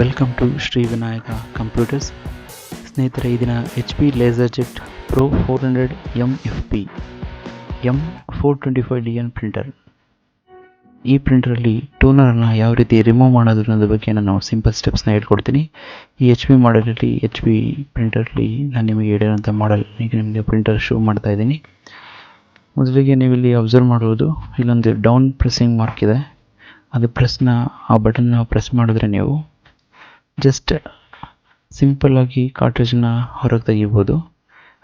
Welcome to Shri Vinayaka computers. ಸ್ನೇಹಿತರೆ, ಈ ದಿನ HP LaserJet Pro 400 MFP M425DN printer. ಈ ಪ್ರಿಂಟರಲ್ಲಿ ಟೂನರನ್ನು ಯಾವ ರೀತಿ ರಿಮೂವ್ ಮಾಡೋದು ಅನ್ನೋದ್ರ ಬಗ್ಗೆ ನಾನು ಸಿಂಪಲ್ ಸ್ಟೆಪ್ಸ್ನ ಹೇಳ್ಕೊಡ್ತೀನಿ. ಈ HP ಮಾಡೆಲಲ್ಲಿ HP ಪ್ರಿಂಟರ್ಲಿ ನಾನು ನಿಮಗೆ ಹೇಳಿರೋಂಥ ಮಾಡೆಲ್ ಈಗ ನಿಮಗೆ ಪ್ರಿಂಟರ್ ಶೋ ಮಾಡ್ತಾ ಇದ್ದೀನಿ. ಮೊದಲಿಗೆ ನೀವು ಇಲ್ಲಿ ಅಬ್ಸರ್ವ್ ಮಾಡುವುದು, ಇಲ್ಲೊಂದು ಡೌನ್ ಪ್ರೆಸ್ಸಿಂಗ್ ಮಾರ್ಕ್ ಇದೆ. ಅದು ಆ ಬಟನ್ನ ಪ್ರೆಸ್ ಮಾಡಿದ್ರೆ ನೀವು ಜಸ್ಟ್ ಸಿಂಪಲ್ಲಾಗಿ ಕಾರ್ಟ್ರೇಜನ್ನ ಹೊರಗೆ ತೆಗಿಬೋದು.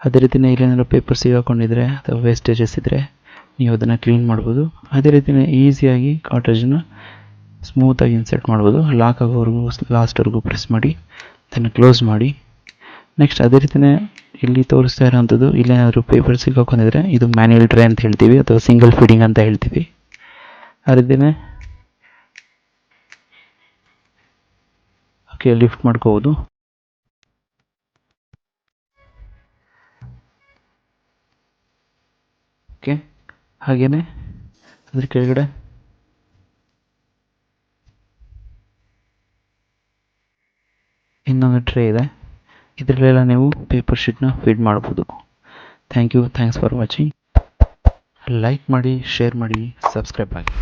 ಅದೇ ರೀತಿಯೇ ಇಲ್ಲೇನಾದ್ರು ಪೇಪರ್ ಸಿಗಾಕೊಂಡಿದ್ರೆ ಅಥವಾ ವೇಸ್ಟೇಜಸ್ ಇದ್ದರೆ ನೀವು ಅದನ್ನು ಕ್ಲೀನ್ ಮಾಡ್ಬೋದು. ಅದೇ ರೀತಿಯೇ ಈಸಿಯಾಗಿ ಕಾರ್ಟ್ರೇಜನ್ನ ಸ್ಮೂತಾಗಿ ಇನ್ಸರ್ಟ್ ಮಾಡ್ಬೋದು. ಲಾಕ್ ಆಗೋವರೆಗೂ ಲಾಸ್ಟ್ವರೆಗೂ ಪ್ರೆಸ್ ಮಾಡಿ ಅದನ್ನು ಕ್ಲೋಸ್ ಮಾಡಿ. ನೆಕ್ಸ್ಟ್ ಅದೇ ರೀತಿಯೇ ಇಲ್ಲಿ ತೋರಿಸ್ತಾ ಇರೋವಂಥದ್ದು, ಇಲ್ಲೇನಾದರೂ ಪೇಪರ್ ಸಿಗಾಕೊಂಡಿದ್ರೆ ಇದು ಮ್ಯಾನ್ಯುಯಲ್ ಟ್ರೇ ಅಂತ ಹೇಳ್ತೀವಿ ಅಥವಾ ಸಿಂಗಲ್ ಫೀಡಿಂಗ್ ಅಂತ ಹೇಳ್ತೀವಿ. ಅದೇ ರೀತಿಯೇ ಲಿಫ್ಟ್ ಮಾಡ್ಕೋಬೋದು. ಓಕೆ, ಹಾಗೆಯೇ ಅದ್ರ ಕೆಳಗಡೆ ಇನ್ನೊಂದು ಟ್ರೇ ಇದೆ. ಇದರಲ್ಲೆಲ್ಲ ನೀವು ಪೇಪರ್ ಶೀಟ್ನ ಫೀಡ್ ಮಾಡ್ಬೋದು. Thanks for watching. ಲೈಕ್ ಮಾಡಿ, ಶೇರ್ ಮಾಡಿ, ಸಬ್ಸ್ಕ್ರೈಬ್ ಆಗಿ.